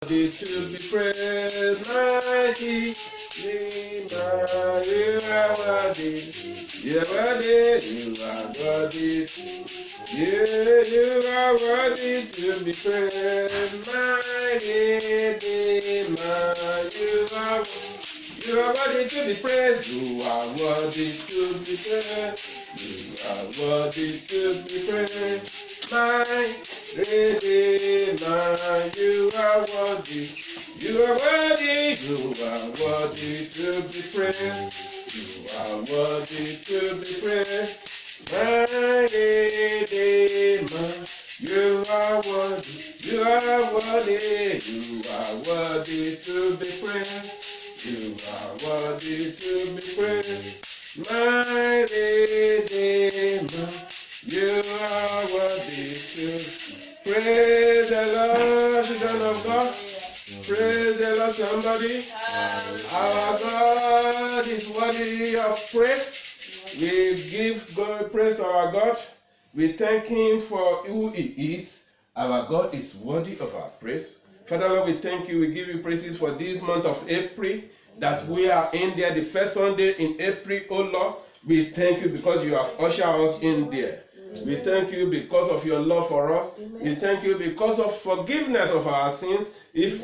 worthy to be praised, mighty Redeemer. You are worthy, you are worthy, you are worthy. You are worthy to be praised, mighty Redeemer. You are worthy to be praised. You are worthy to be praised. You are worthy to be praised, my Redeemer. You are worthy. You are worthy. You are worthy to be praised. You are worthy to be praised, my Redeemer. You are worthy. You are worthy. You are worthy to be praised. You are worthy to be praised, my Redeemer. You are worthy to praise the Lord, children of God. Praise the Lord, somebody. Our God is worthy of praise. We give God praise to our God. We thank Him for who He is. Our God is worthy of our praise. Father Lord, we thank you. We give you praises for this month of April, that we are in there, the first Sunday in April, oh Lord. We thank you because you have ushered us in there. We thank you because of your love for us. We thank you because of forgiveness of our sins. If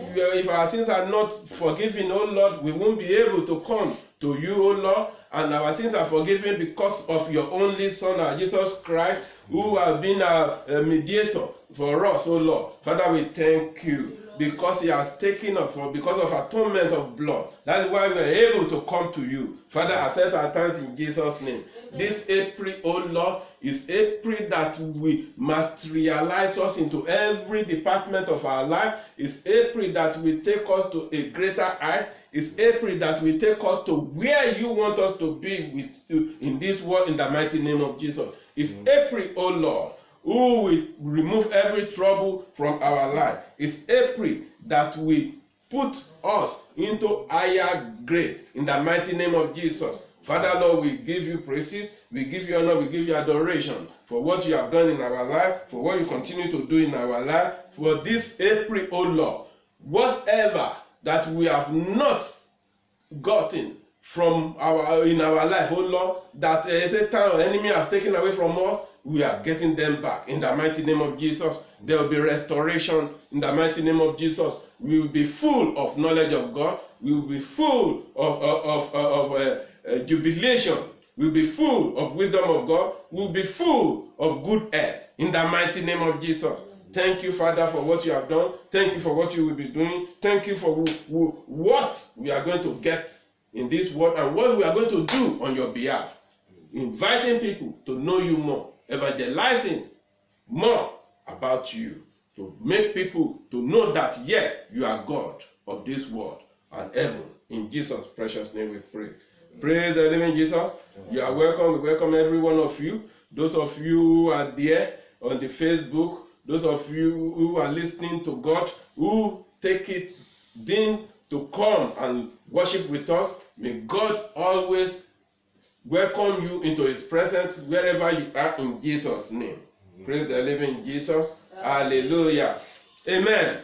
our sins are not forgiven, oh Lord, we won't be able to come to you, oh Lord. And our sins are forgiven because of your only Son, our Jesus Christ, who has been a mediator for us, oh Lord. Father, we thank you because He has taken us, because of atonement of blood. That is why we are able to come to you. Father, accept our thanks in Jesus' name. This April, oh Lord, is April that will materialize us into every department of our life. It's April that will take us to a greater height. It's April that will take us to where you want us to be with you in this world, in the mighty name of Jesus. It's April, oh Lord, who will remove every trouble from our life. It's April that will put us into higher grade in the mighty name of Jesus. Father, Lord, we give you praises, we give you honor, we give you adoration for what you have done in our life, for what you continue to do in our life, for this April, oh Lord. Whatever that we have not gotten from in our life, oh Lord, that Satan or enemy have taken away from us, we are getting them back in the mighty name of Jesus. There will be restoration in the mighty name of Jesus. We will be full of knowledge of God. We will be full of jubilation. We will be full of wisdom of God. We will be full of good health in the mighty name of Jesus. Thank you, Father, for what you have done. Thank you for what you will be doing. Thank you for what we are going to get in this world and what we are going to do on your behalf. Inviting people to know you more, evangelizing more about you, to make people to know that, yes, you are God of this world and heaven. In Jesus' precious name we pray. Praise the living Jesus. You are welcome. We welcome every one of you. Those of you who are there on the Facebook, those of you who are listening to God, who take it then to come and worship with us, may God always welcome you into His presence wherever you are in Jesus' name. Praise the living Jesus. Hallelujah. Amen.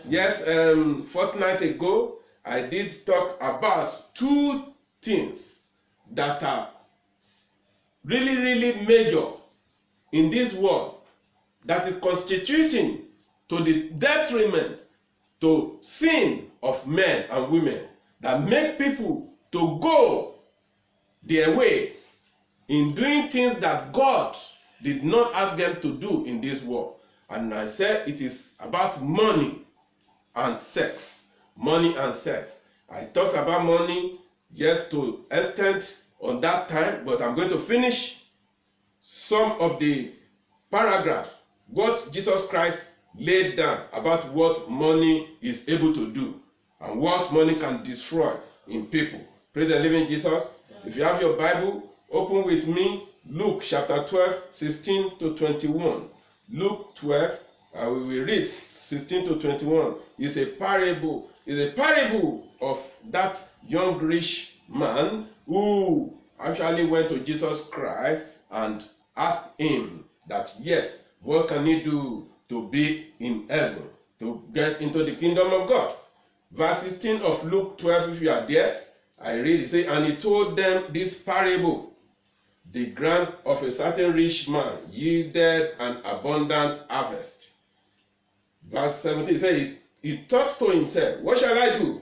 Yes, fortnight ago, I did talk about two things that are really, really major in this world, that is constituting to the detriment to sin of men and women, that make people to go their way in doing things that God did not ask them to do in this world. And I said it is about money and sex. Money and sex. I talked about money just to extent on that time, but I'm going to finish some of the paragraphs, what Jesus Christ laid down about what money is able to do and what money can destroy in people. Praise the living Jesus. If you have your Bible, open with me Luke chapter 12, 16 to 21. Luke 12, and we will read 16 to 21. It's a parable. It's a parable of that young rich man who actually went to Jesus Christ and asked him that, yes, what can he do to be in heaven? to get into the kingdom of God. Verse 16 of Luke 12, if you are there, I read it, say, and he told them this parable. The ground of a certain rich man yielded an abundant harvest. Verse 17 says, he thought to himself, what shall I do?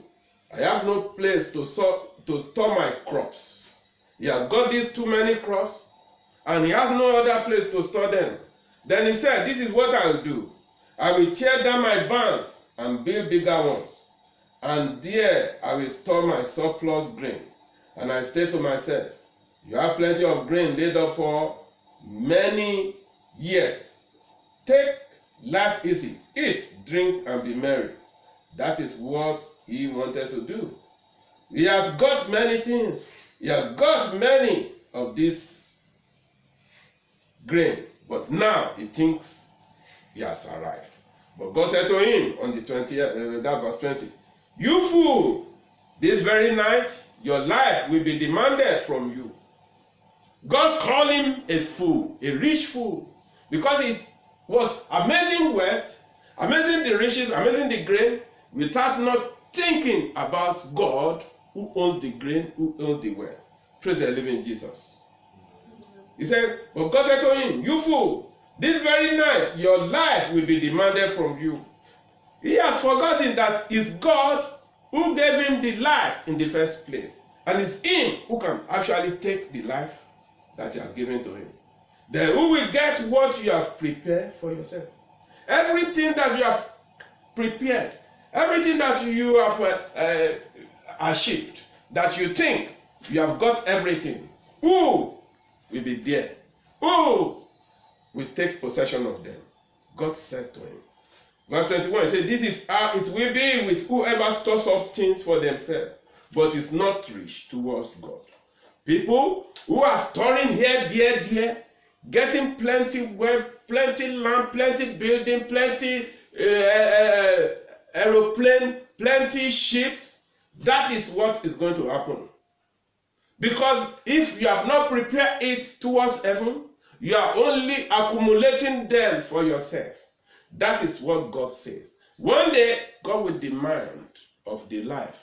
I have no place to store my crops. He has got these too many crops, and he has no other place to store them. Then he said, this is what I will do. I will tear down my barns and build bigger ones, and there I will store my surplus grain. And I say to myself, you have plenty of grain laid up for many years. Take life easy, eat, drink, and be merry. That is what he wanted to do. He has got many things. He has got many of this grain, but now he thinks he has arrived. But God said to him on the 20th, that verse 20, you fool, this very night your life will be demanded from you. God called him a fool, a rich fool, because it was amazing wealth, amazing the riches, amazing the grain, without not thinking about God who owns the grain, who owns the wealth. Praise the living Jesus. He said, but God said to him, you fool, this very night your life will be demanded from you. He has forgotten that it's God who gave him the life in the first place. And it's him who can actually take the life that he has given to him. Then who will get what you have prepared for yourself? Everything that you have prepared, everything that you have achieved, that you think you have got everything, who will be there? Who will take possession of them? God said to him. Verse 21, he said, this is how it will be with whoever stores up things for themselves, but is not rich towards God. People who are storing here, there, getting plenty wealth, plenty land, plenty building, plenty aeroplane, plenty ships, that is what is going to happen. Because if you have not prepared it towards heaven, you are only accumulating them for yourself. That is what God says. One day, God will demand of the life.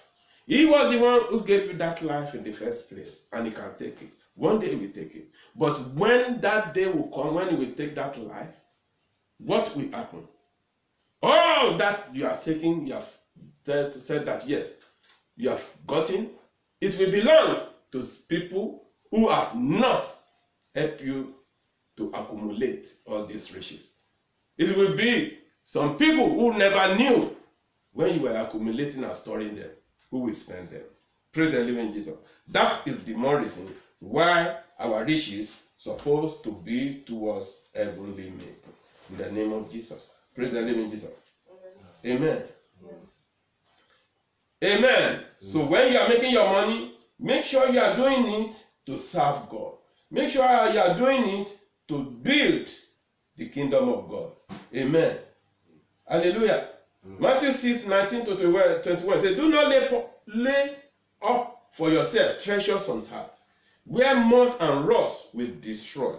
He was the one who gave you that life in the first place, and he can take it. One day he will take it. But when that day will come, when he will take that life, what will happen? All that you have taken, you have said that yes, you have gotten, it will belong to people who have not helped you to accumulate all these riches. It will be some people who never knew when you were accumulating and storing them, who will spend them. Praise the living Jesus. That is the more reason why our riches supposed to be towards heavenly people. In the name of Jesus. Praise the living Jesus. Amen. Amen. Amen. So when you are making your money, make sure you are doing it to serve God. Make sure you are doing it to build the kingdom of God. Amen. Hallelujah. Matthew 6, 19 to 21 says, do not lay up for yourself treasures on earth, where moth and rust will destroy,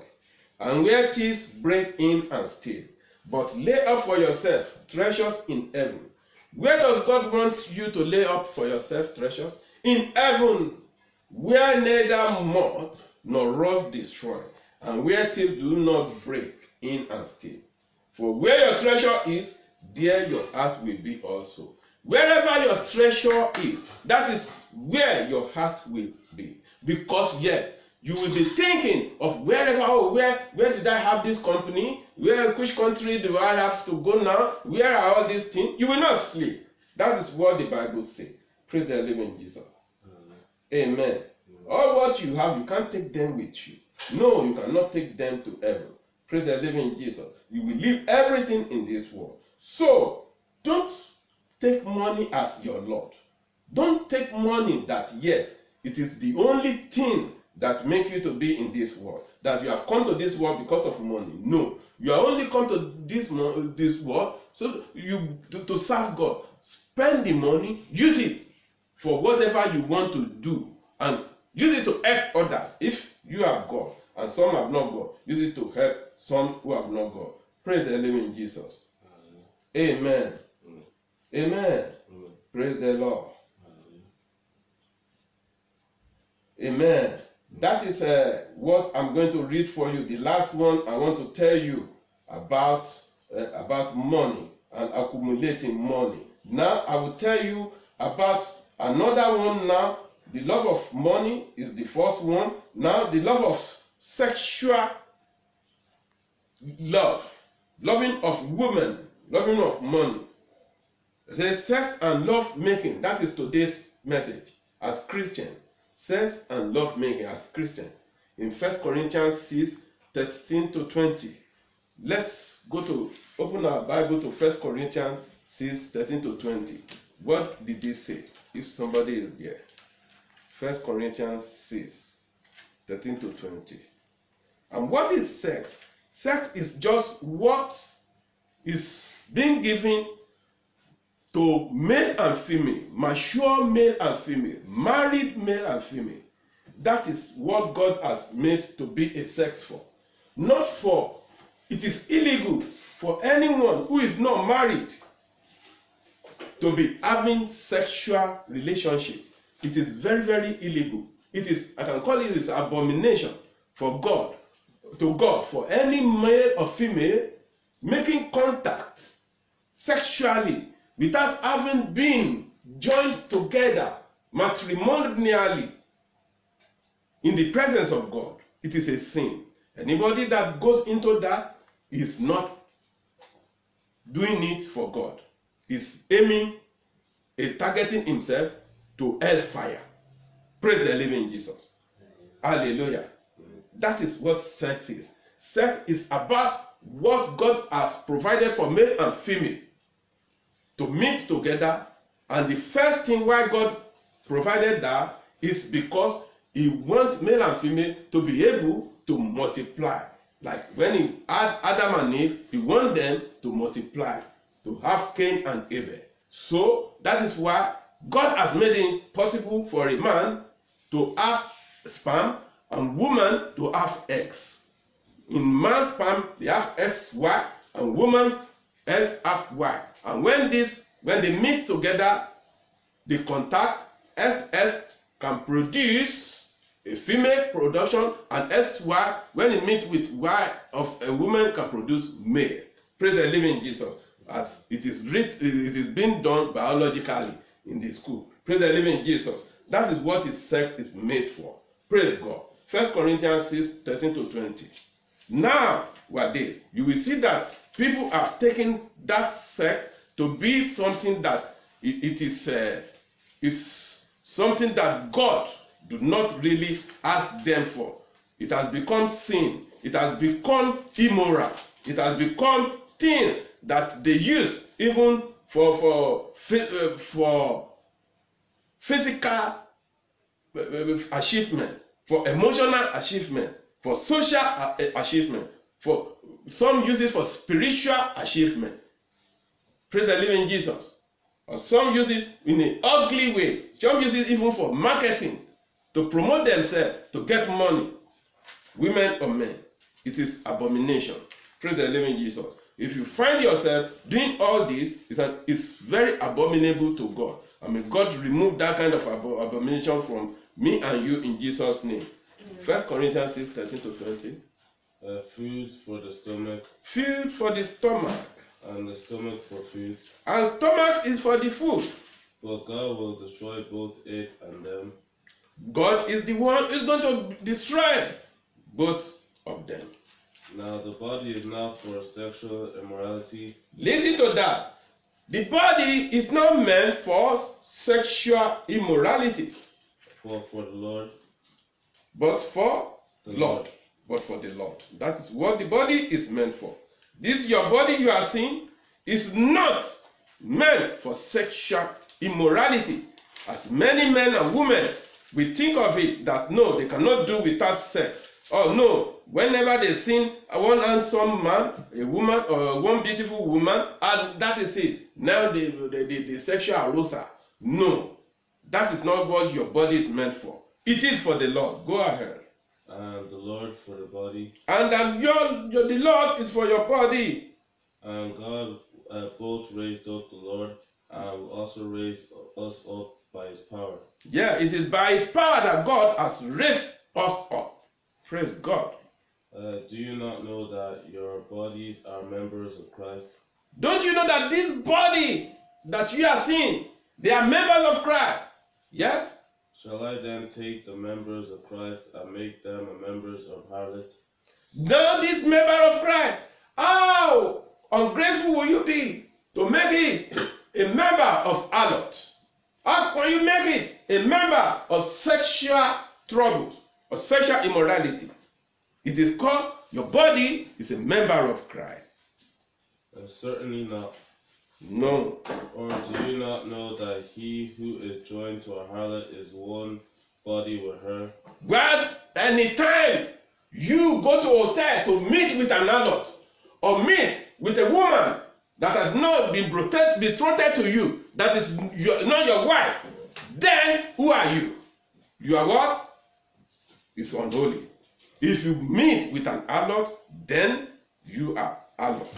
and where thieves break in and steal. But lay up for yourself treasures in heaven. Where does God want you to lay up for yourself treasures? In heaven, where neither moth nor rust destroy, and where thieves do not break in and steal. For where your treasure is, there your heart will be also. Wherever your treasure is, that is where your heart will be. Because yes, you will be thinking of wherever, oh, where did I have this company? Which country do I have to go now? Where are all these things? You will not sleep. That is what the Bible says. Praise the living Jesus. Amen. All what you have, you can't take them with you. No, you cannot take them to heaven. Praise the living Jesus. You will leave everything in this world. So, don't take money as your Lord. Don't take money that, yes, it is the only thing that makes you to be in this world. That you have come to this world because of money. No. You are only come to this world so to serve God. Spend the money, use it for whatever you want to do. And use it to help others. If you have God and some have not God, use it to help some who have not God. Praise the living Jesus. Amen. Amen. Amen. Praise the Lord. Hallelujah. Amen. That is what I'm going to read for you. The last one I want to tell you about money and accumulating money. Now I will tell you about another one now. The love of money is the first one. Now the love of sexual love, loving of women, loving of money. The sex and love making, that is today's message as Christian. Sex and love making as Christian. In 1 Corinthians 6, 13 to 20. Let's open our Bible to 1 Corinthians 6, 13 to 20. What did he say? If somebody is there. 1 Corinthians 6, 13 to 20. And what is sex? Sex is just what is being given to male and female, mature male and female, married male and female. That is what God has made to be a sex for. Not for, it is illegal for anyone who is not married to be having sexual relationship. It is very, very illegal. It is, I can call it an abomination for God, for any male or female making contact sexually without having been joined together matrimonially in the presence of God. It is a sin. Anybody that goes into that is not doing it for God. Is targeting himself to hellfire. Praise the living Jesus. Hallelujah. That is what sex is. Sex is about what God has provided for male and female to meet together. And the first thing why God provided that is because he wants male and female to be able to multiply. Like when he had Adam and Eve, he wanted them to multiply, to have Cain and Abel. So that is why God has made it possible for a man to have sperm and woman to have eggs. In man's sperm, they have XY, and woman's eggs have Y. And when they meet together, the contact SS can produce a female production, and SY, when it meets with Y of a woman, can produce male. Praise the living Jesus. As it is being done biologically in the school. Praise the living Jesus. That is what sex is made for. Praise God. 1 Corinthians 6, 13 to 20. Nowadays, you will see that people have taken that sex to be something that it is something that God do not really ask them for. It has become sin. It has become immoral. It has become things that they use even for physical achievement, for emotional achievement, for social achievement, for some use it for spiritual achievement. Praise the living Jesus. Or some use it in an ugly way. Some use it even for marketing, to promote themselves, to get money. Women or men. It is abomination. Praise the living Jesus. If you find yourself doing all this, it's very abominable to God. And may God remove that kind of abomination from me and you in Jesus' name. 1 Corinthians 6, 13 to 20. Food for the stomach. Food for the stomach. And the stomach for food. And stomach is for the food. But God will destroy both it and them. God is the one who is going to destroy both of them. Now the body is not for sexual immorality. Listen to that. The body is not meant for sexual immorality. For the Lord. But for the Lord. But for the Lord. That is what the body is meant for. This your body you are seeing is not meant for sexual immorality. As many men and women, we think of it that no, they cannot do without sex. Oh no, whenever they see one handsome man, a woman, or one beautiful woman, and that is it. Now the sexual arousal. No, that is not what your body is meant for. It is for the Lord. Go ahead. And the Lord for the body. And that the Lord is for your body. And God both raised up the Lord. and will also raise us up by his power. Yeah, it is by his power that God has raised us up. Praise God. Do you not know that your bodies are members of Christ? Don't you know that this body that you are seeing, they are members of Christ? Yes? Shall I then take the members of Christ and make them members of harlot? Now this member of Christ, how ungrateful will you be to make it a member of harlot? How can you make it a member of sexual troubles or sexual immorality? It is called your body is a member of Christ. Certainly not. No. Or do you not know that he who is joined to a harlot is one body with her? But anytime you go to a hotel to meet with an harlot or meet with a woman that has not been betrothed to you, that is not your wife, then who are you? You are what? It's unholy. If you meet with an harlot, then you are harlot.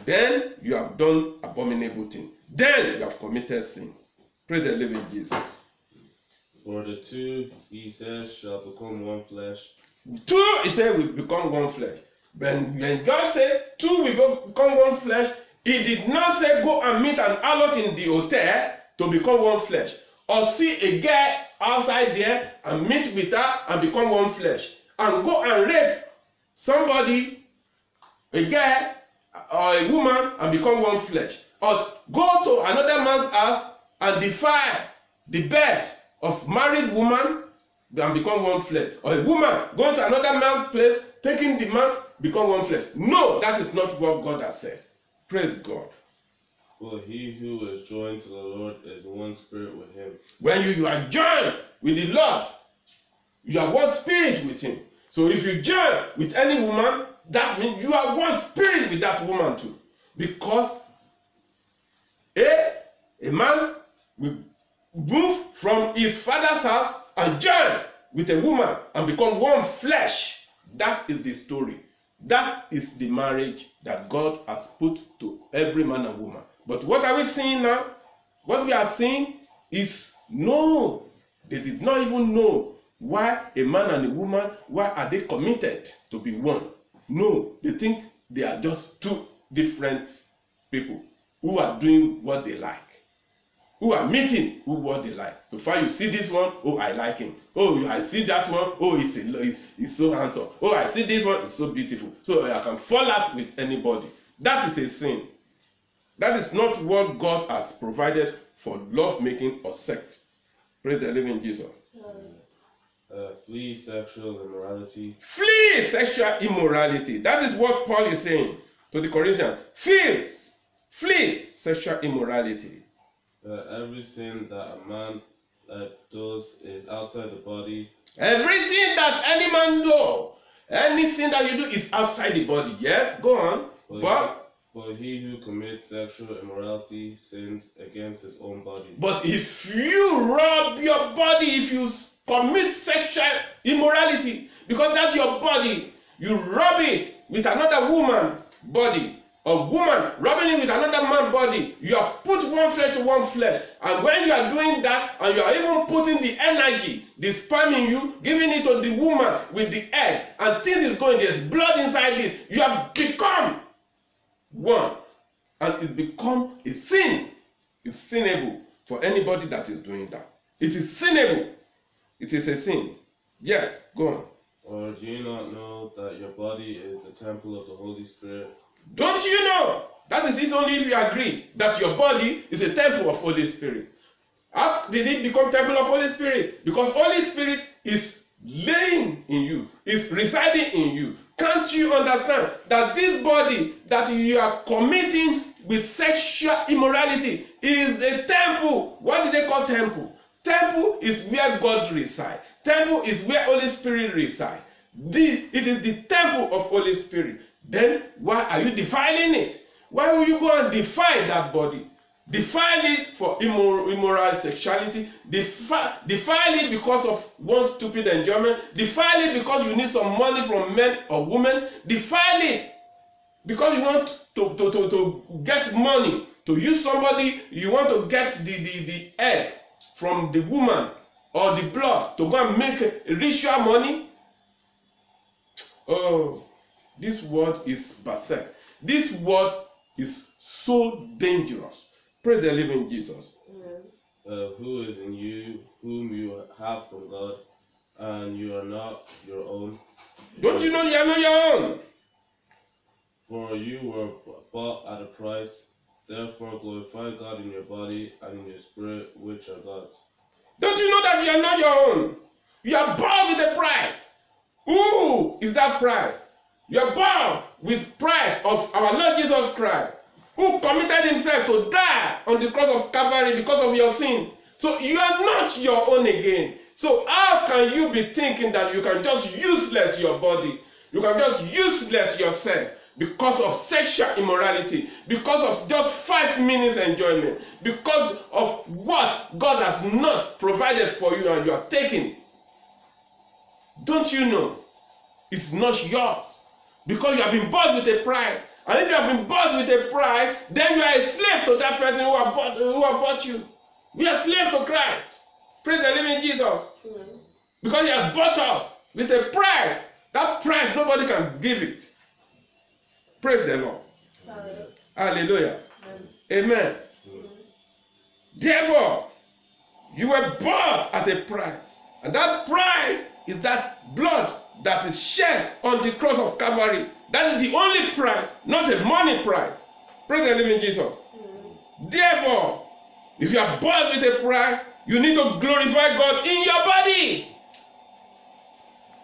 Then you have done abominable thing. Then you have committed sin. Praise the living Jesus. For the two, he says, shall become one flesh. Two, he said, will become one flesh. When God said two will become one flesh, he did not say go and meet an harlot in the hotel to become one flesh. Or see a girl outside there and meet with her and become one flesh. And go and rape somebody, a girl or a woman, and become one flesh. Or go to another man's house and defile the bed of married woman and become one flesh. Or a woman going to another man's place, taking the man, become one flesh. No, that is not what God has said. Praise God. Well, he who is joined to the Lord is one spirit with him. When you are joined with the Lord, you are one spirit with him. So if you join with any woman, that means you are one spirit with that woman too. Because a man will move from his father's house and join with a woman and become one flesh. That is the story. That is the marriage that God has put to every man and woman. But what are we seeing now? What we are seeing is no, they did not even know why a man and a woman, why are they committed to be one? No, they think they are just two different people who are doing what they like, who are meeting what they like. So far you see this one, oh, I like him. Oh, I see that one, oh, he's so handsome. Oh, I see this one, it's so beautiful. So I can fall out with anybody. That is a sin. That is not what God has provided for love making or sex. Praise the living Jesus. Flee sexual immorality. Flee sexual immorality. That is what Paul is saying to the Corinthians. Flee sexual immorality. Every sin that a man does is outside the body. Everything that any man does, anything that you do is outside the body. Yes, go on. But he who commits sexual immorality sins against his own body. But if you rob your body, if you commit sexual immorality, because that's your body, you rub it with another woman's body, a woman rubbing it with another man's body, you have put one flesh to one flesh. And when you are doing that, and you are even putting the energy, the sperm in you, giving it to the woman with the egg, and things is going, there's blood inside it, you have become one. And it become a sin. It's sinnable for anybody that is doing that. It is sinnable. It is a sin. Yes, go on. Or do you not know that your body is the temple of the Holy Spirit? Don't you know? That is it only if you agree that your body is a temple of Holy Spirit. How did it become temple of Holy Spirit? Because Holy Spirit is laying in you, is residing in you. Can't you understand that this body that you are committing with sexual immorality is a temple? What do they call temple? Temple is where God resides. Temple is where Holy Spirit resides. It is the temple of Holy Spirit. Then why are you defiling it? Why will you go and defile that body? Defile it for immoral sexuality. Defile it because of one stupid enjoyment. Defile it because you need some money from men or women. Defile it because you want to get money to use somebody, you want to get the egg from the woman or the blood to go and make ritual money. Oh, this word is berserk. This word is so dangerous. Praise the living Jesus. Who is in you, whom you have from God, and you are not your own. Don't you know you are not your own? For you were bought at a price. Therefore glorify God in your body and in your spirit, which are God's. Don't you know that you are not your own? You are bought with a price. Who is that price? You are bought with price of our Lord Jesus Christ, who committed himself to die on the cross of Calvary because of your sin. So you are not your own again. So how can you be thinking that you can just useless your body? You can just useless yourself because of sexual immorality, because of just 5 minutes enjoyment, because of what God has not provided for you and you are taking. Don't you know it's not yours? Because you have been bought with a price. And if you have been bought with a price, then you are a slave to that person who have bought you. We are slaves to Christ. Praise the living Jesus. Because he has bought us with a price. That price, nobody can give it. Praise the Lord. Hallelujah. Amen. Therefore, you were bought at a price. And that price is that blood that is shed on the cross of Calvary. That is the only price, not a money price. Praise the living Jesus. Therefore, if you are bought with a price, you need to glorify God in your body.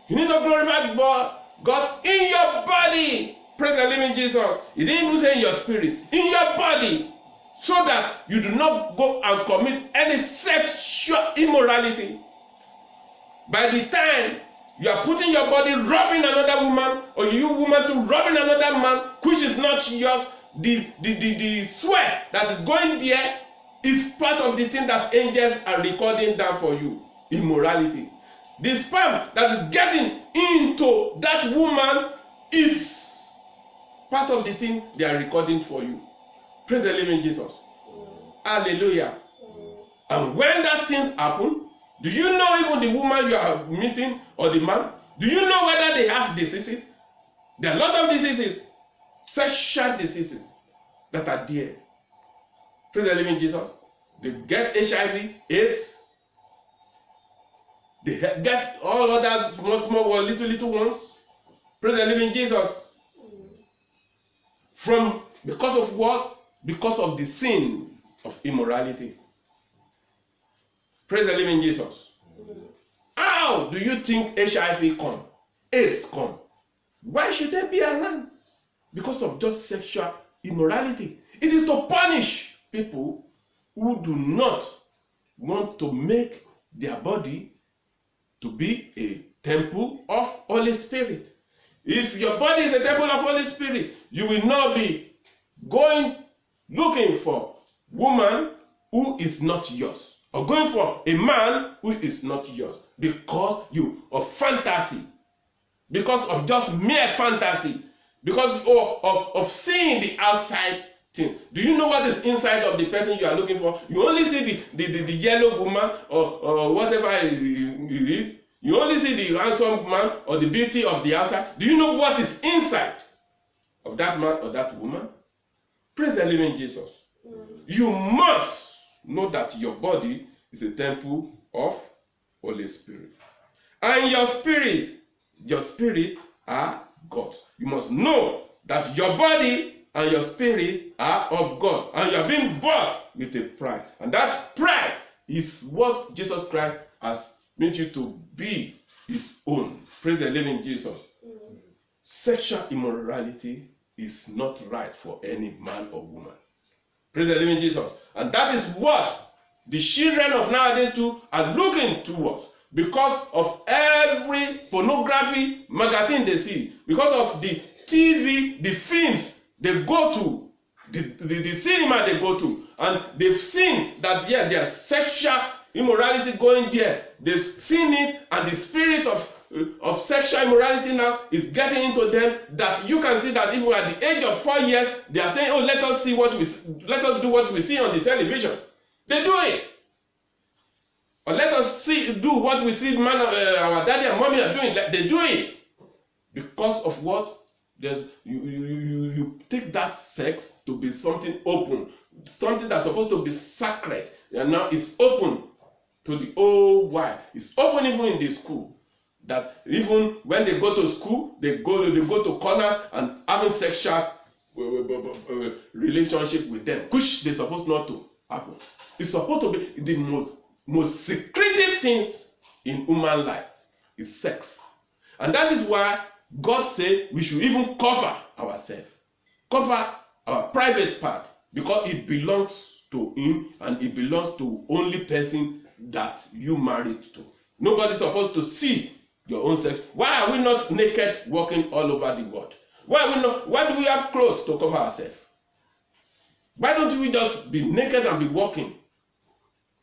You need to glorify God in your body. Praise the living Jesus. He didn't even say in your spirit, in your body. So that you do not go and commit any sexual immorality. By the time you are putting your body robbing another woman, or you woman to robbing another man, which is not yours, the sweat that is going there is part of the thing that angels are recording down for you. Immorality. The sperm that is getting into that woman is part of the thing they are recording for you. Praise the living Jesus. Hallelujah. And when that thing happens, do you know even the woman you are meeting or the man? Do you know whether they have diseases? There are a lot of diseases, sexual diseases that are there. Praise the living Jesus. They get HIV, AIDS. They get all others, small, little ones. Praise the living Jesus. Because of what? Because of the sin of immorality. Praise the living Jesus. How do you think HIV come? AIDS come? Why should they be around? Because of just sexual immorality. It is to punish people who do not want to make their body to be a temple of Holy Spirit. If your body is a temple of Holy Spirit, you will not be going looking for a woman who is not yours, or going for a man who is not yours, because of fantasy, because of just mere fantasy, because of seeing the outside thing. Do you know what is inside of the person you are looking for? You only see the yellow woman or whatever it is. You only see the handsome man or the beauty of the outside. Do you know what is inside of that man or that woman? Praise the living Jesus. You must know that your body is a temple of Holy Spirit. And your spirit are God's. You must know that your body and your spirit are of God. And you are being bought with a price. And that price is what Jesus Christ has made you to be his own. Praise the living Jesus. Sexual immorality is not right for any man or woman. Praise the living Jesus. And that is what the children of nowadays too are looking towards, because of every pornography magazine they see, because of the TV, the films they go to, the cinema they go to, and they've seen that there's sexual immorality going there. They've seen it, and the spirit of of sexual immorality now is getting into them, that you can see that even at the age of 4 years, they are saying, oh, let us do what we see on the television. They do it. Or let us do what we see our daddy and mommy are doing. They do it. Because of what? You take that sex to be something open, something that's supposed to be sacred, and now it's open to the whole world. It's open even in the school. That even when they go to school, they go to corner and having sexual relationship with them, which they're supposed not to happen. It's supposed to be the most secretive things in human life is sex. And that is why God said we should even cover ourselves, cover our private part, because it belongs to him and it belongs to only person that you married to. Nobody's supposed to see your own sex. Why are we not naked walking all over the world? Why do we have clothes to cover ourselves? Why don't we just be naked and be walking?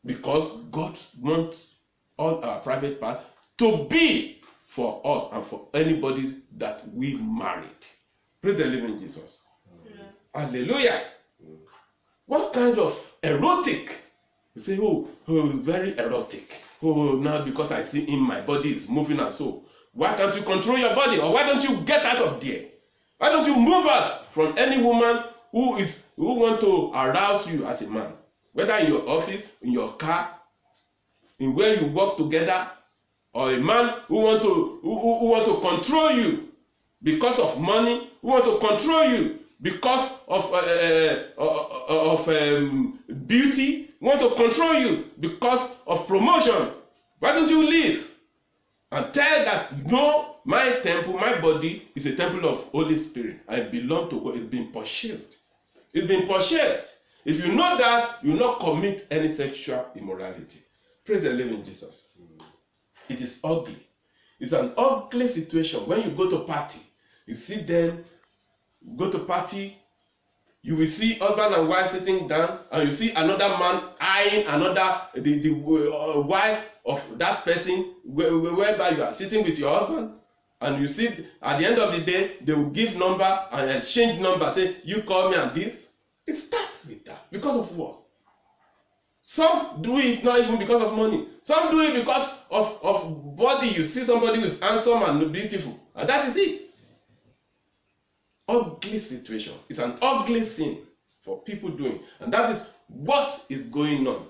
Because God wants all our private part to be for us and for anybody that we married. Praise the living Jesus. Yeah. Hallelujah. What kind of erotic? You say, oh, very erotic. Oh, now because I see in my body is moving and so. Why can't you control your body? Or why don't you get out of there? Why don't you move out from any woman who want to arouse you as a man? Whether in your office, in your car, in where you work together, or a man who want to control you because of money, who want to control you because of beauty, want to control you because of promotion. Why don't you leave and tell that, no, my temple, my body is a temple of Holy Spirit. I belong to God. It's been purchased. It's been purchased. If you know that, you will not commit any sexual immorality. Praise the living Jesus. It is ugly. It's an ugly situation. When you go to party, you see them go to party, you will see husband and wife sitting down, and you see another man eyeing the wife of that person, whereby you are sitting with your husband, and you see at the end of the day, they will give number and exchange number, say, you call me and this. It starts with that. Because of what? Some do it not even because of money. Some do it because of body. You see somebody who is handsome and beautiful, and that is it. Ugly situation. It's an ugly thing for people doing, and that is what is going on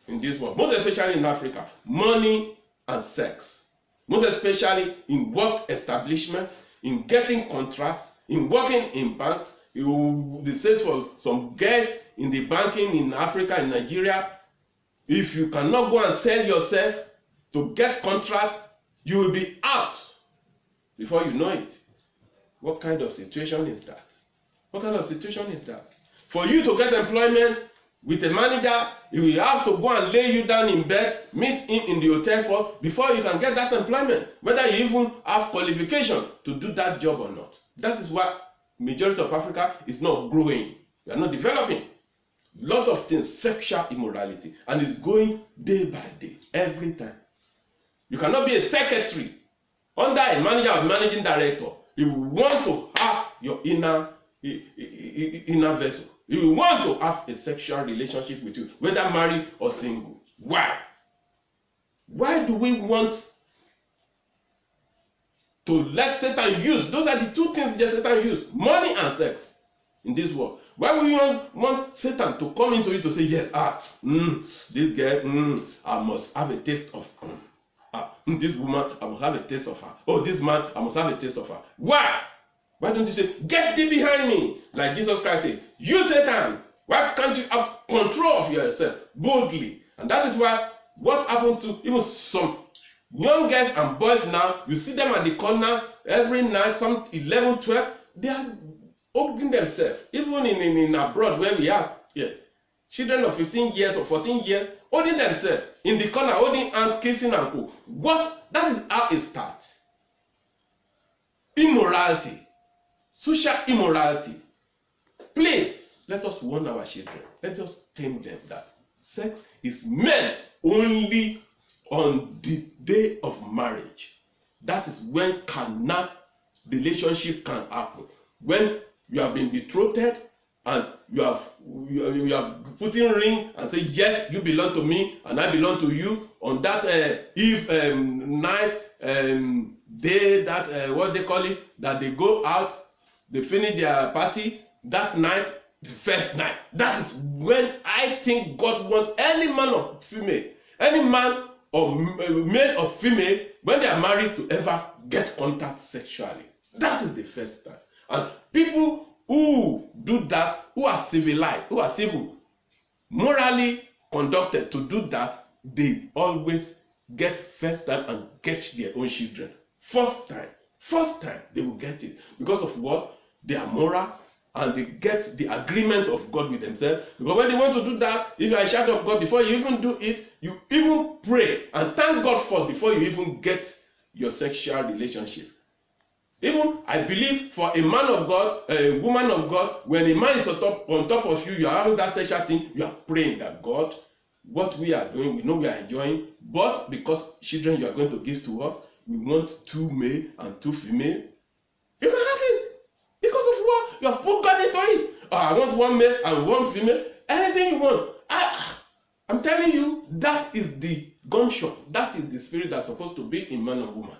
in this world, most especially in Africa. Money and sex, most especially in work establishment, in getting contracts, in working in banks. They say for some girls in the banking in Africa, in Nigeria, if you cannot go and sell yourself to get contracts, you will be out before you know it. What kind of situation is that? What kind of situation is that? For you to get employment with a manager, you will have to go and lay you down in bed, meet him in the hotel before you can get that employment, whether you even have qualification to do that job or not. That is why majority of Africa is not growing. We are not developing. Lot of things, sexual immorality, and it's going day by day, every time. You cannot be a secretary under a manager or managing director. You want to have your inner vessel. You want to have a sexual relationship with you, whether married or single. Why? Why do we want to let Satan use? Those are the two things that Satan use: money and sex in this world. Why would you want Satan to come into you to say, yes, this girl, I must have a taste of this woman, I must have a taste of her. Oh, this man, I must have a taste of her. Why? Why don't you say, get thee behind me? Like Jesus Christ said, you Satan, why can't you have control of yourself boldly? And that is why what happened to even some young girls and boys now, you see them at the corners every night, some 11, 12, they are opening themselves. Even in abroad where we are here, children of 15 years or 14 years, holding themselves in the corner, holding hands, kissing and co. What? That is how it starts. Immorality. Social immorality. Please, let us warn our children. Let us tell them that sex is meant only on the day of marriage. that is when carnal relationship can happen. When you have been betrothed and you have put in ring and say, yes, you belong to me and I belong to you, on that night, day, that what they call it, that they go out, they finish their party, that night, the first night. That is when I think God wants any man or female, any man or male or female, when they are married, to ever get contact sexually. That is the first time. And people who do that, who are civilized, who are civil, morally conducted to do that, they always get first time and get their own children. First time they will get it. Because of what? They are moral and they get the agreement of God with themselves. Because when they want to do that, if you are a child of God, before you even do it, you even pray and thank God for before you even get your sexual relationship. Even, I believe, for a man of God, a woman of God, when a man is on top of you, you are having that sexual thing, you are praying that God, what we are doing, we know we are enjoying, but because children you are going to give to us, we want 2 male and 2 female. You can have it. Because of what? You have put God into it. Oh, I want 1 male and 1 female. Anything you want. I'm telling you, that is the gumption. That is the spirit that's supposed to be in man and woman.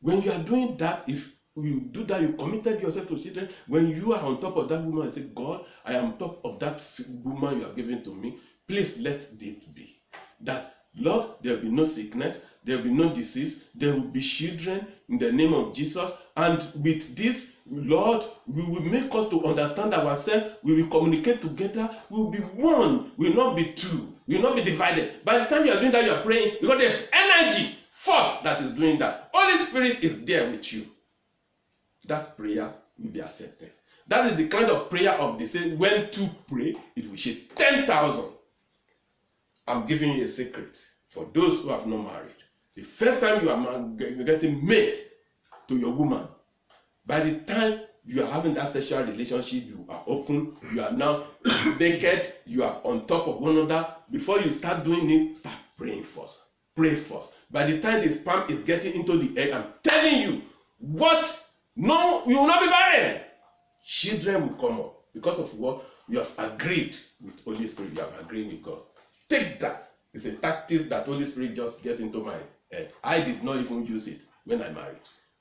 When you are doing that, if you do that, you committed yourself to children. When you are on top of that woman and say, God, I am on top of that woman you have given to me. Please let this be. That, Lord, there will be no sickness, there will be no disease, there will be children in the name of Jesus. And with this, Lord, we will make us to understand ourselves, we will communicate together, we will be one, we will not be two, we will not be divided. By the time you are doing that, you are praying, because there's energy, force that is doing that. Holy Spirit is there with you. That prayer will be accepted. That is the kind of prayer of the saying, when 2 pray, it will shake 10,000. I'm giving you a secret for those who have not married. The first time you are getting mate to your woman, by the time you are having that sexual relationship, you are open, you are now naked, you are on top of one another. Before you start doing it, start praying first. Pray first. By the time the sperm is getting into the egg, I'm telling you, what? No, you will not be barren. Children will come up. Because of what? You have agreed with Holy Spirit. You have agreed with God. Take that. It's a tactic that Holy Spirit just get into my head. I did not even use it when I married.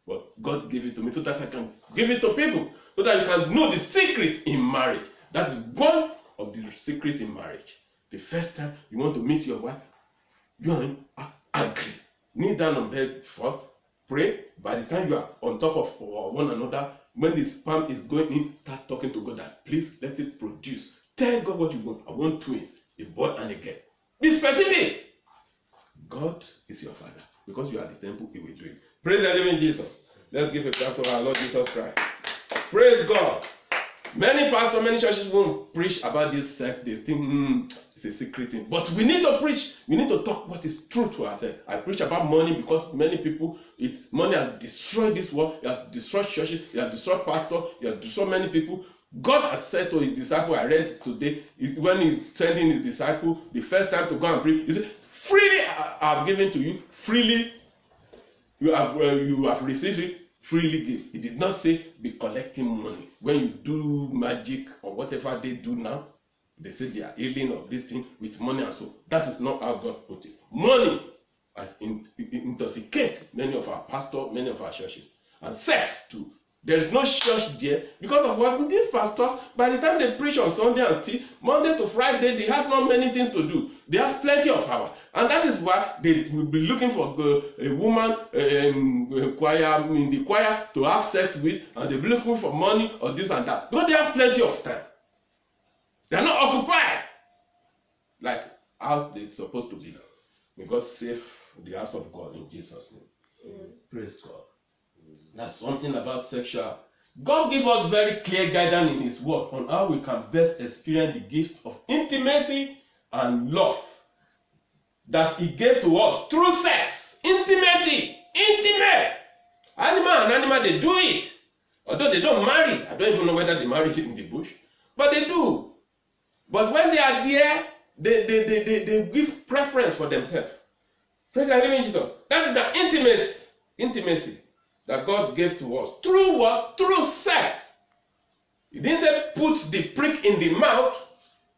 But God gave it to me so that I can give it to people. So that you can know the secret in marriage. That is one of the secrets in marriage. The first time you want to meet your wife, you and agree. Kneel down on bed first. Pray. By the time you are on top of one another, when the sperm is going in, start talking to God that please let it produce. Tell God what you want. I want twins, a boy and a girl. Be specific. God is your Father. Because you are the temple, He will do it. Praise the living Jesus. Let's give a clap to our Lord Jesus Christ. Praise God. Many pastors, many churches won't preach about this sex. They think it's a secret thing. But we need to preach. We need to talk what is true to ourselves. I preach about money because many people, money has destroyed this world. It has destroyed churches. It has destroyed pastors. It has destroyed many people. God has said to His disciple, I read today, when He's sending His disciple the first time to go and preach, He said, freely I have given to you, freely you have received it, freely give. He did not say be collecting money. When you do magic or whatever they do now, they say they are healing of this thing with money and so. That is not how God put it. Money has intoxicated many of our pastors, many of our churches. And sex too. There is no church there because of what these pastors, by the time they preach on Sunday and Monday to Friday, they have not many things to do. They have plenty of hours. And that is why they will be looking for a woman in the choir to have sex with, and they'll be looking for money or this and that. Because they have plenty of time. They are not occupied like how they're supposed to be. May God save the house of God in Jesus' name. Praise God. That's something about sexual. God gives us very clear guidance in His word on how we can best experience the gift of intimacy and love that He gave to us through sex. Intimacy. Intimate. Animal, they do it. Although they don't marry. I don't even know whether they marry in the bush. But they do. But when they are there, they give preference for themselves. Praise the living Jesus. That is the intimacy. intimacy that God gave to us. Through what? Through sex. He didn't say put the prick in the mouth,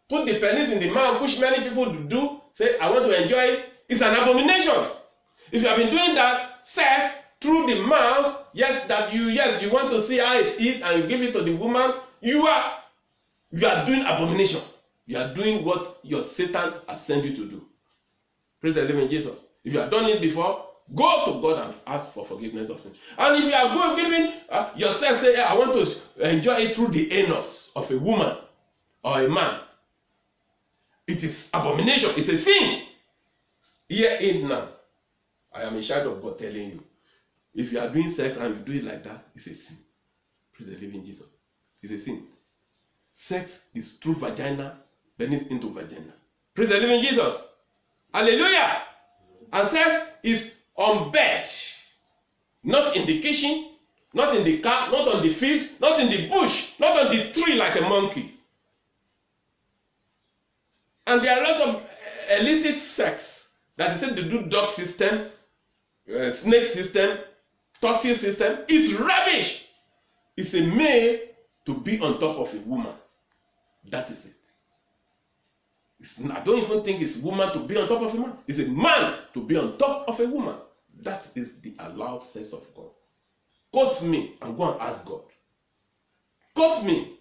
put the penis in the mouth, which many people do. Say, I want to enjoy it. It's an abomination. If you have been doing that, sex through the mouth, you want to see how it is, and you give it to the woman, you are doing abomination. You are doing what your Satan has sent you to do. Praise the living Jesus. If you have done it before, go to God and ask for forgiveness of sin. And if you are giving yourself, say, I want to enjoy it through the anus of a woman or a man, it is abomination. It's a sin. Hear it now. I am a child of God telling you. If you are doing sex and you do it like that, it's a sin. Praise the living Jesus. It's a sin. Sex is through vagina, penis into vagina. Praise the living Jesus. Hallelujah. And sex is on bed, not in the kitchen, not in the car, not on the field, not in the bush, not on the tree like a monkey. And there are a lot of illicit sex that is said to do dog system, snake system, tortoise system. It's rubbish. It's a male to be on top of a woman. That is it. I don't even think it's a woman to be on top of a man. It's a man to be on top of a woman. That is the allowed sex of God. Quote me and go and ask God. Quote me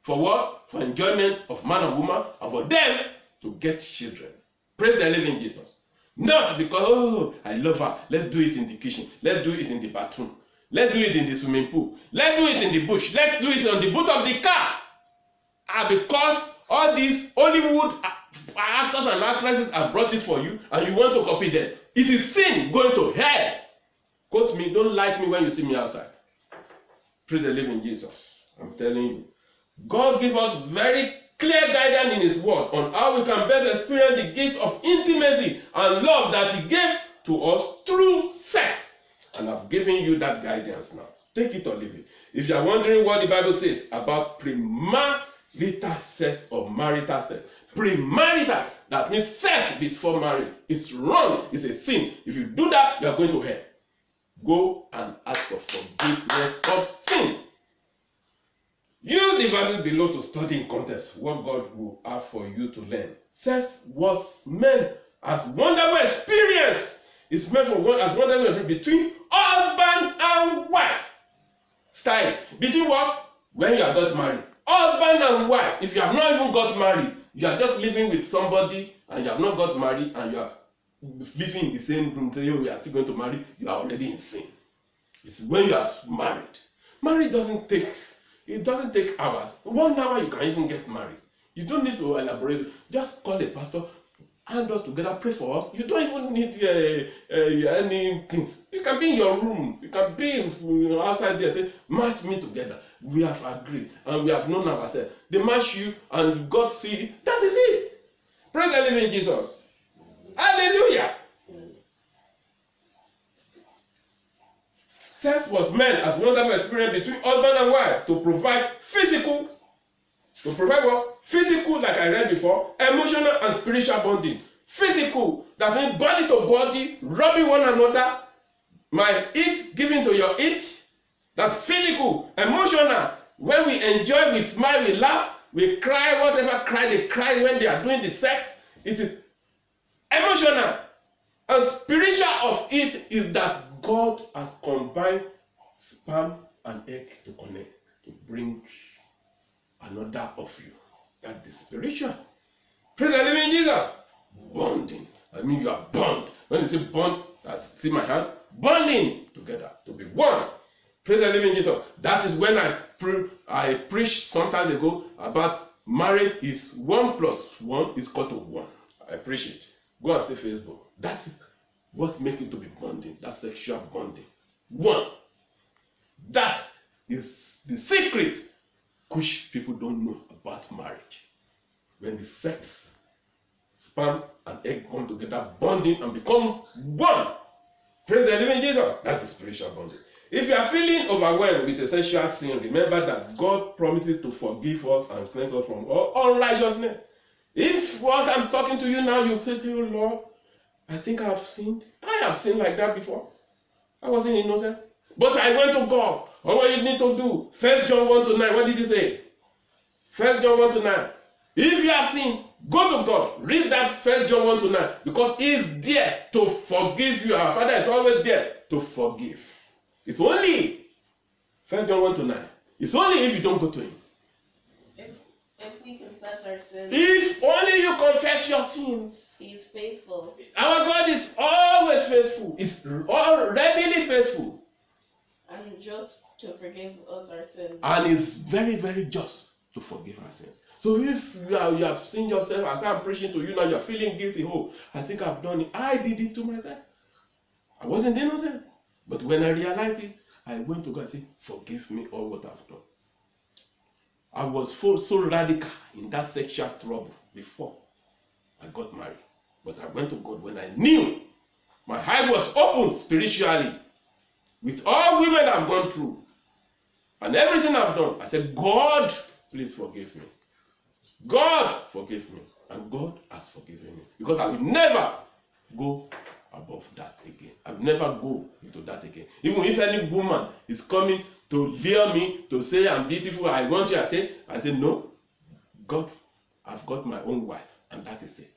for what? For enjoyment of man and woman, and for them to get children. Praise the living Jesus. Not because, oh, I love her. Let's do it in the kitchen. Let's do it in the bathroom. Let's do it in the swimming pool. Let's do it in the bush. Let's do it on the boot of the car. And because all these Hollywood actors and actresses have brought it for you and you want to copy them, it is sin going to hell. Quote me, don't like me when you see me outside. Praise the living Jesus. I'm telling you. God gives us very clear guidance in his word on how we can best experience the gift of intimacy and love that he gave to us through sex. And I've given you that guidance now. Take it or leave it. If you are wondering what the Bible says about premarital sex or marital sex, premarital, that means sex before marriage, it's wrong, it's a sin. If you do that, you are going to hell. Go and ask for forgiveness of sin. Use the verses below to study in context what God will have for you to learn. Sex was meant as wonderful experience. It's meant for as wonderful experience between husband and wife. Style. Between what? When you are got married. Husband and wife. If you have not even got married, you are just living with somebody and you have not got married and you are living in the same room, saying, oh, we are still going to marry, you are already in sin. It's when you are married. Marriage doesn't take hours. 1 hour you can even get married. You don't need to elaborate. Just call a pastor, hand us together, pray for us. You don't even need any things. You can be in your room. You can be outside there. Say, match me together. We have agreed and we have known ourselves. They match you and God see. That is it. Praise the living Jesus. Hallelujah. Sex was meant as wonderful experience between husband and wife to provide physical, what? Physical, like I read before, emotional and spiritual bonding. Physical, that means body to body, rubbing one another, my eat, giving to your eat. That physical, emotional, when we enjoy, we smile, we laugh, we cry, whatever cry they cry when they are doing the sex. It is emotional. And spiritual of it is that God has combined sperm and egg to connect, to bring another of you. That is spiritual. Praise the living Jesus. Bonding. I mean, you are bond. When you say bond, see my hand? Bonding together to be one. Praise the living Jesus. That is when I preached some time ago about marriage is 1 + 1 is equal to 1. I preach it. Go and see Facebook. That is what makes it to be bonding. That's sexual bonding. 1. That is the secret which people don't know about marriage. When the sex, sperm and egg come together, bonding and become one. Praise the living Jesus. That's the spiritual bonding. If you are feeling overwhelmed with a sexual sin, remember that God promises to forgive us and cleanse us from all unrighteousness. If what I'm talking to you now, you say to you, Lord, I think I have sinned. I have sinned like that before. I wasn't innocent. But I went to God. All what you need to do. 1 John 1-9. What did he say? 1 John 1-9. If you have sinned, go to God. Read that 1 John 1-9. Because he is there to forgive you. Our Father is always there to forgive. It's only 1 John 1-9. It's only if you don't go to him. If we confess our sins, If only you confess your sins. he is faithful. Our God is always faithful. He's readily faithful. And just to forgive us our sins. And is very, very just to forgive our sins. So if you have seen yourself, as I'm preaching to you now, you're feeling guilty. Oh, I think I've done it. I did it to myself. I wasn't innocent. But when I realized it, I went to God and said, forgive me all what I've done. I was so radical in that sexual trouble before I got married. But I went to God when I knew my heart was open spiritually. With all women I've gone through and everything I've done, I said, God, please forgive me. God, forgive me. And God has forgiven me. Because I will never go above that again. I will never go into that again. Even if any woman is coming to lure me, to say I'm beautiful, I want you, I say, no. God, I've got my own wife, and that is it.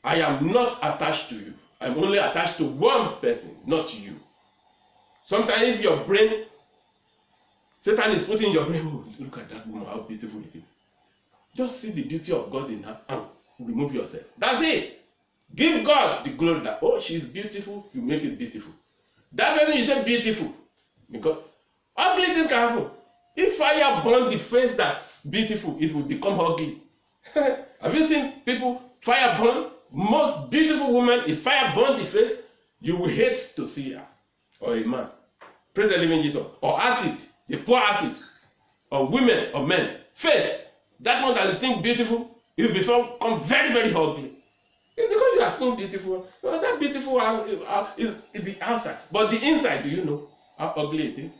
I am not attached to you. I'm only attached to one person, not you. Sometimes if your brain, Satan is putting in your brain, oh, look at that woman, how beautiful it is. Just see the beauty of God in her and remove yourself. That's it. Give God the glory that, oh, she's beautiful, you make it beautiful. That person you say beautiful. Because ugly things can happen. If fire burn the face that's beautiful, it will become ugly. Have you seen people fire burn? Most beautiful woman, if fire burn the face, you will hate to see her. Or a man. Praise the living Jesus. Or acid. They pour acid. Or women or men. Face. That one that you think beautiful, it will become very, very ugly. It's because you are still beautiful. Well, that beautiful is the outside. But the inside, do you know how ugly it is?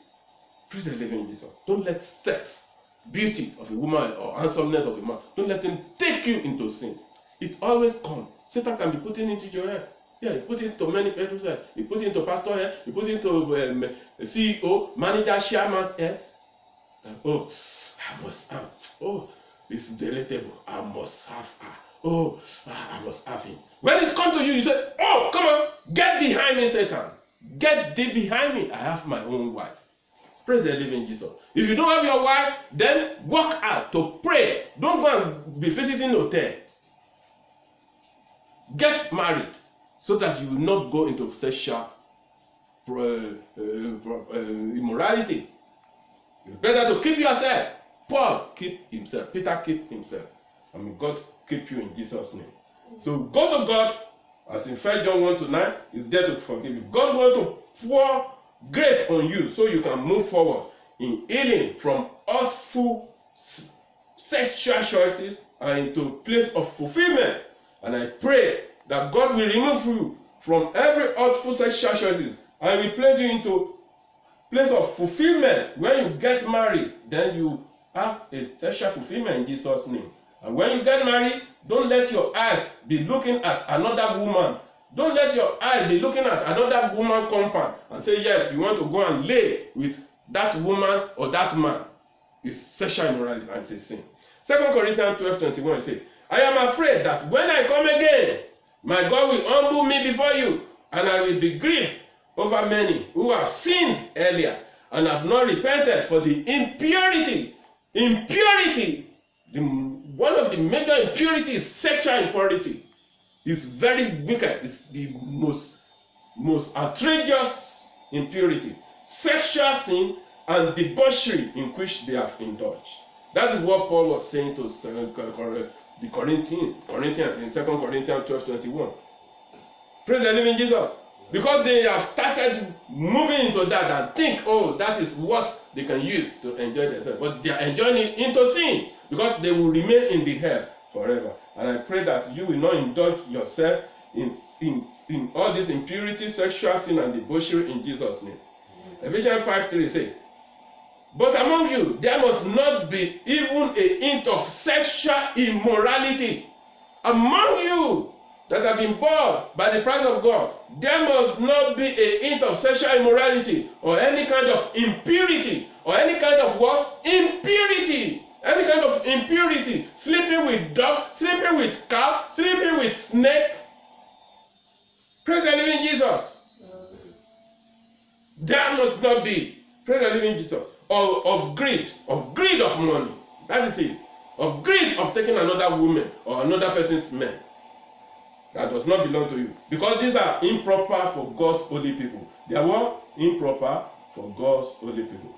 Praise the living Jesus. Don't let sex, beauty of a woman or handsomeness of a man, don't let them take you into sin. It always comes. Satan can be putting into your head. Yeah, he put it into many people's head. He put it into pastor head. He put it into CEO, manager, chairman's head. Oh, I must have. Oh, it's delectable. I must have her. Oh, I must have him. When it comes to you, you say, oh, come on, get behind me, Satan. Get thee behind me. I have my own wife. Praise the living Jesus. If you don't have your wife, then walk out to pray. Don't go and be visiting hotel. Get married so that you will not go into sexual immorality. It's better to keep yourself. Paul keep himself. Peter keep himself. I mean, God keep you in Jesus' name. So go to God, as in 1 John 1-9, is there to forgive you. God wants to pour grace on you so you can move forward in healing from hurtful sexual choices and into a place of fulfillment. And I pray that God will remove you from every hurtful sexual choices and will place you into a place of fulfillment. When you get married, then you have a sexual fulfillment in Jesus' name. And when you get married, don't let your eyes be looking at another woman. Don't let your eyes be looking at another woman compound and say, yes, you want to go and lay with that woman or that man. It's sexual immorality and it's a sin. 2 Corinthians 12:21 says, I am afraid that when I come again, my God will humble me before you, and I will be grieved over many who have sinned earlier and have not repented for the impurity. Impurity. One of the major impurities is sexual impurity. It's very wicked. It's the most outrageous impurity. Sexual sin and debauchery in which they have indulged. That is what Paul was saying to the Corinthians in 2 Corinthians 12:21. Praise the living Jesus. Because they have started moving into that and think, oh, that is what they can use to enjoy themselves. But they are enjoying it into sin because they will remain in the hell forever. And I pray that you will not indulge yourself in all this impurity, sexual sin, and debauchery in Jesus' name. Ephesians 5:3 says, but among you, there must not be even a hint of sexual immorality. Among you, that have been bought by the price of God, there must not be a hint of sexual immorality or any kind of impurity or any kind of what? Impurity. Any kind of impurity. Sleeping with dog, sleeping with cow, sleeping with snake. Praise the living Jesus. There must not be. Praise the living Jesus. Of greed of money. That is it. Of greed of taking another woman or another person's man. That does not belong to you. Because these are improper for God's holy people. They are what? Improper for God's holy people.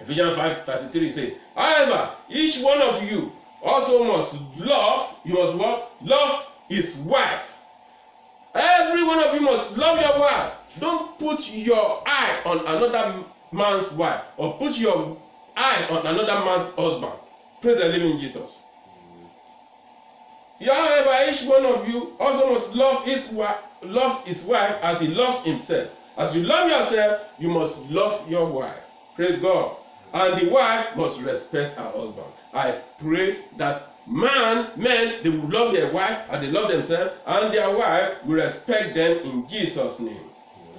Ephesians 5:33 says, however, each one of you also must love, you must what? Love his wife. Every one of you must love your wife. Don't put your eye on another man's wife or put your eye on another man's husband. Praise the living Jesus. However, each one of you also must love his wife as he loves himself. As you love yourself, you must love your wife. Praise God. And the wife must respect her husband. I pray that men, they will love their wife as they love themselves, and their wife will respect them in Jesus' name.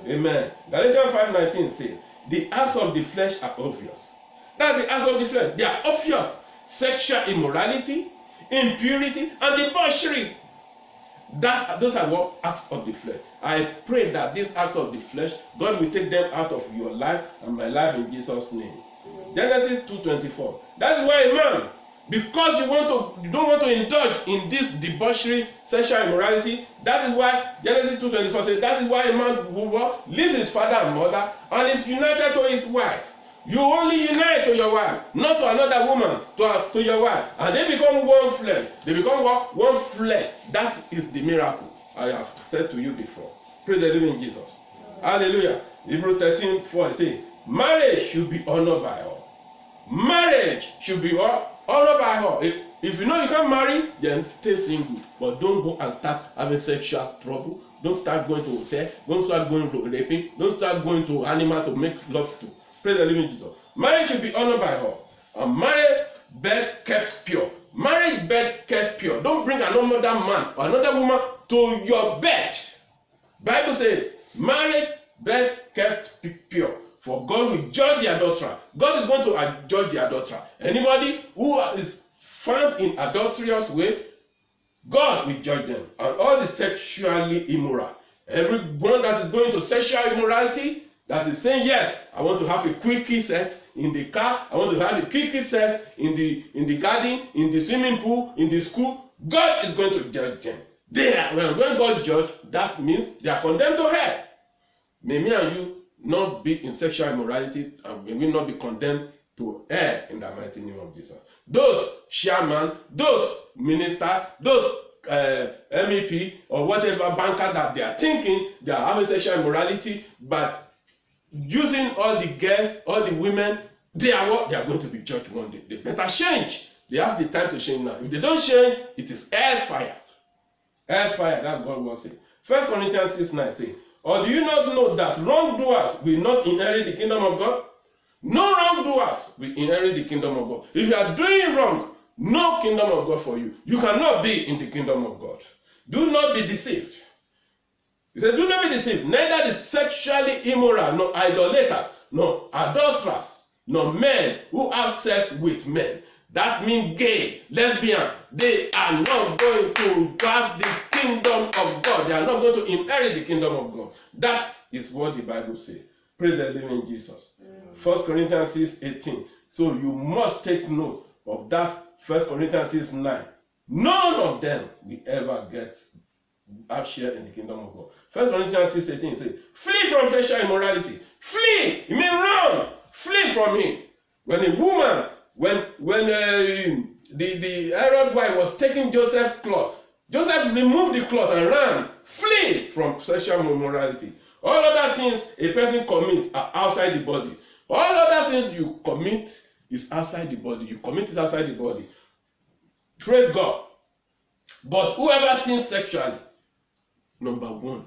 Amen. Galatians 5:19 says, the acts of the flesh are obvious. That's the acts of the flesh. They are obvious. Sexual immorality, impurity, and debauchery. Those are what? Acts of the flesh. I pray that these acts of the flesh, God will take them out of your life and my life in Jesus' name. Genesis 2:24. That is why a man, because you don't want to indulge in this debauchery, sexual immorality, that is why Genesis 2:24 says that is why a man will leave his father and mother and is united to his wife. You only unite to your wife, not to another woman, to your wife. And they become one flesh. They become what? One flesh. That is the miracle I have said to you before. Praise the living Jesus. Hallelujah. Hebrews 13:4 says, marriage should be honored by all. Marriage should be honored by all. If you know you can't marry, then stay single. But don't go and start having sexual trouble. Don't start going to hotel. Don't start going to raping. Don't start going to animal to make love to. Praise the living Jesus. Marriage should be honored by all. A married bed kept pure. Marriage bed kept pure. Don't bring another man or another woman to your bed. Bible says, marriage bed kept pure. For God will judge the adulterer. God is going to judge the adulterer. Anybody who is found in adulterous way, God will judge them. And all the sexually immoral. Everyone that is going to sexual immorality, that is saying, yes, I want to have a quickie sex in the car, I want to have a quickie sex in the garden, in the swimming pool, in the school, God is going to judge them. When God judges, that means they are condemned to hell. May me and you not be in sexual immorality, and may we not be condemned to hell in the mighty name of Jesus. Those chairman, those ministers, those MEP or whatever banker that they are thinking they are having sexual immorality, but using all the girls, all the women, they are what? They are going to be judged one day. They better change. They have the time to change now. If they don't change, it is hellfire. Hellfire, that's what God says. 1 Corinthians 6:9 says, or do you not know that wrongdoers will not inherit the kingdom of God? No wrongdoers will inherit the kingdom of God. If you are doing wrong, no kingdom of God for you. You cannot be in the kingdom of God. Do not be deceived. He said, do not be deceived. Neither the sexually immoral, nor idolaters, nor adulterers, nor men who have sex with men. That means gay, lesbian. They are not going to have the kingdom of God. They are not going to inherit the kingdom of God. That is what the Bible says. Praise the living Jesus. 1 Corinthians 6:18. So you must take note of that. 1 Corinthians 6:9. None of them will ever have share in the kingdom of God. 1 Corinthians 6:18 says, flee from sexual immorality. Flee. You mean run. Flee from it. When a woman, when the Herod wife was taking Joseph's cloth, Joseph removed the cloth and ran. Flee from sexual immorality. All other things a person commits are outside the body. All other things you commit is outside the body. You commit it outside the body. Praise God. But whoever sins sexually, number one,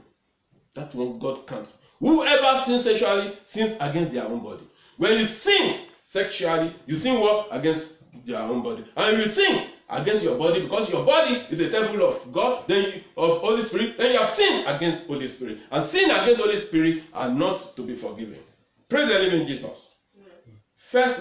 that one God can't. Whoever sins sexually sins against their own body. When you sin sexually, you sin what? Against their own body. And if you sin against your body, because your body is a temple of God, of Holy Spirit, then you have sinned against Holy Spirit. And sin against Holy Spirit are not to be forgiven. Praise the living Jesus. First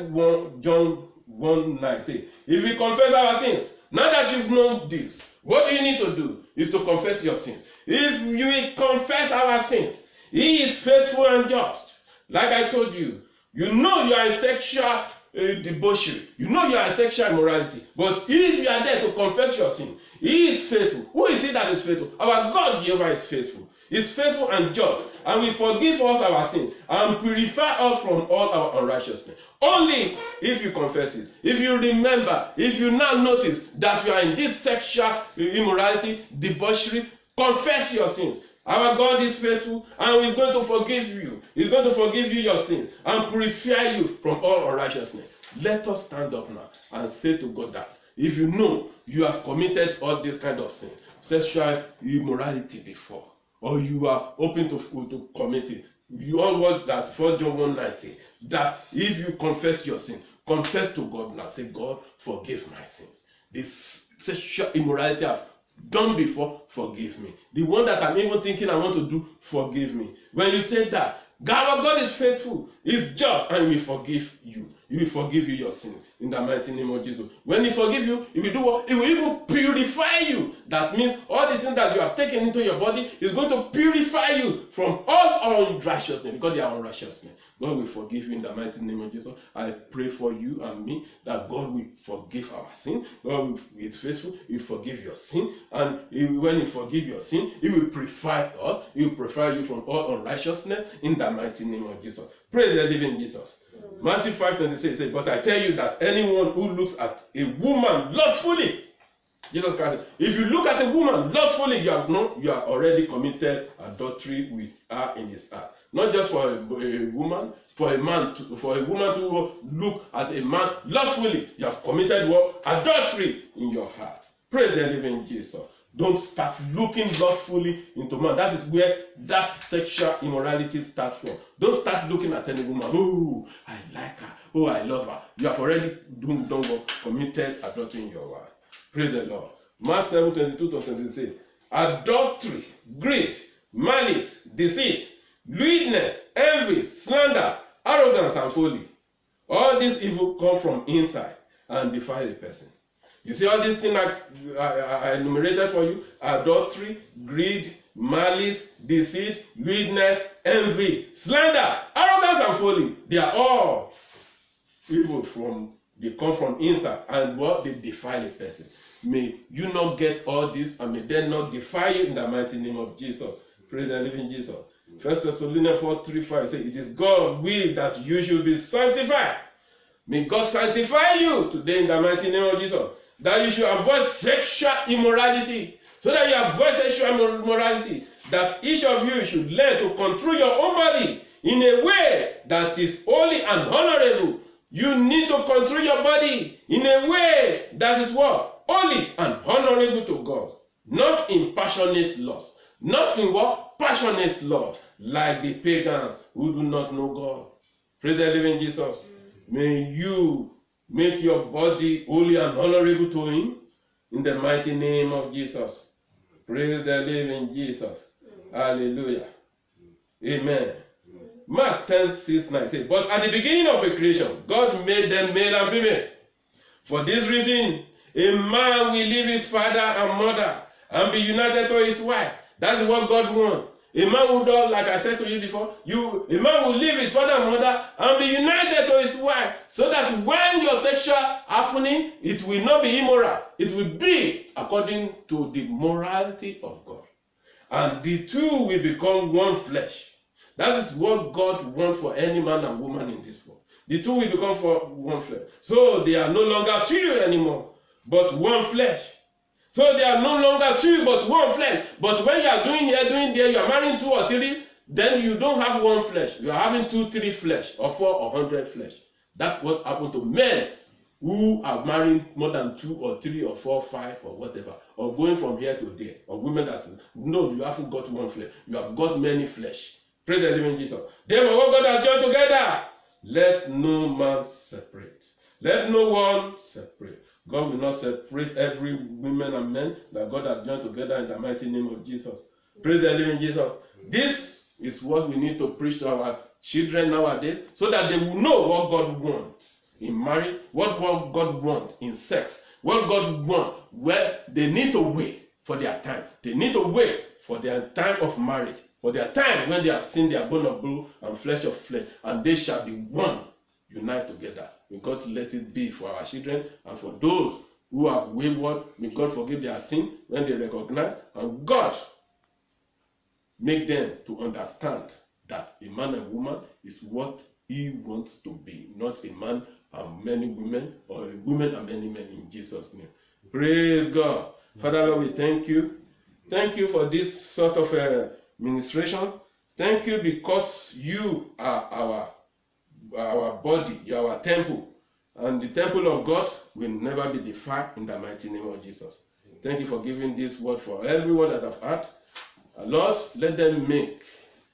John 1:9 say, if we confess our sins, now that you've known this, what do you need to do? Is to confess your sins. If you confess our sins, He is faithful and just. Like I told you, you know you are in sexual debauchery. You know you are in sexual immorality. But if you are there to confess your sin, He is faithful. Who is it that is faithful? Our God Jehovah is faithful. He is faithful and just, and will forgive us our sins and purify us from all our unrighteousness. Only if you confess it. If you remember, if you now notice that you are in this sexual immorality, debauchery, confess your sins. Our God is faithful and He's going to forgive you. He's going to forgive you your sins and purify you from all unrighteousness. Let us stand up now and say to God that if you know you have committed all this kind of sin, sexual immorality before, or you are open to commit it, you all what that 4 John 1:9 say, that if you confess your sin, confess to God now. Say, God, forgive my sins. This sexual immorality I've done before, forgive me. The one that I'm even thinking I want to do, forgive me. When you say that, God is faithful, He's just, and He will forgive you. He will forgive you your sins in the mighty name of Jesus. When He forgives you, He will do what? He will even purify you. That means all the things that you have taken into your body is going to purify you from all unrighteousness, because they are unrighteousness. God will forgive you in the mighty name of Jesus. I pray for you and me that God will forgive our sin. God is faithful. He will forgive your sin. And when He forgives your sin, He will purify us. He will purify you from all unrighteousness in the mighty name of Jesus. Praise the living Jesus. Matthew 5:26 says, but I tell you that anyone who looks at a woman lustfully, Jesus Christ said, if you look at a woman lustfully, you have already committed adultery with her in his heart. Not just for a woman, for a woman to look at a man lustfully, you have committed what? Adultery in your heart. Praise the living Jesus. Don't start looking lustfully into man. That is where that sexual immorality starts from. Don't start looking at any woman. Oh, I like her. Oh, I love her. You have already committed adultery in your heart. Praise the Lord. Mark 7:22-23 adultery, greed, malice, deceit, lewdness, envy, slander, arrogance, and folly. All these evil come from inside and defile a person. You see all these things I enumerated for you: adultery, greed, malice, deceit, lewdness, envy, slander, arrogance, and folly. They are all evil they come from inside, and what they defile a person. May you not get all this, and may they not defile you in the mighty name of Jesus. Praise the living Jesus. 1 Thessalonians 4:3-5 says, it is God's will that you should be sanctified. May God sanctify you today in the mighty name of Jesus. That you should avoid sexual immorality. So that you avoid sexual immorality, that each of you should learn to control your own body in a way that is holy and honorable. You need to control your body in a way that is what? Holy and honorable to God. Not in passionate lust. Not in what? Passionate lust. Like the pagans who do not know God. Praise the living Jesus. May you make your body holy and honorable to Him in the mighty name of Jesus. Praise the living Jesus. Hallelujah. Amen. Mark 10:6-9 says, but at the beginning of a creation, God made them male and female. For this reason, a man will leave his father and mother and be united to his wife. That's what God wants. A man will do, like I said to you before, a man will leave his father and mother and be united to his wife, so that when your sexual happening, it will not be immoral. It will be according to the morality of God. And the two will become one flesh. That is what God wants for any man and woman in this world. The two will become for one flesh. So they are no longer two anymore, but one flesh. So they are no longer two, but one flesh. But when you are doing here, doing there, you are marrying 2 or 3, then you don't have one flesh. You are having 2, 3 flesh, or 4 or 100 flesh. That's what happened to men who are marrying more than 2 or 3 or 4, 5 or whatever, or going from here to there, or women that, no, you haven't got one flesh. You have got many flesh. Praise the living Jesus. Therefore, what God has joined together, let no man separate. Let no one separate. God will not separate every women and men that God has joined together in the mighty name of Jesus. Praise the living Jesus. This is what we need to preach to our children nowadays, so that they will know what God wants in marriage, what God wants in sex, what God wants where they need to wait for their time. They need to wait for their time of marriage, for their time when they have seen their bone of bone and flesh of flesh, and they shall be one, unite together. May God let it be for our children and for those who have wayward. May God forgive their sin when they recognize, and God make them to understand that a man and woman is what he wants to be, not a man and many women, or a woman and many men, in Jesus' name. Praise God. Father Lord, we thank you. Thank you for this sort of ministration. Thank you because you are our body, you are our temple. And the temple of God will never be defiled in the mighty name of Jesus. Thank you for giving this word for everyone that have heard. Lord, let them make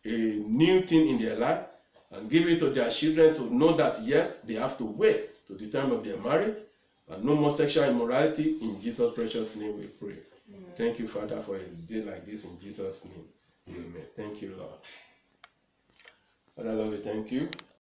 a new thing in their life and give it to their children to know that, yes, they have to wait to the time of their marriage, and no more sexual immorality. In Jesus' precious name we pray. Amen. Thank you, Father, for a day like this in Jesus' name. Amen. Thank you, Lord. Father, Lord, we thank you.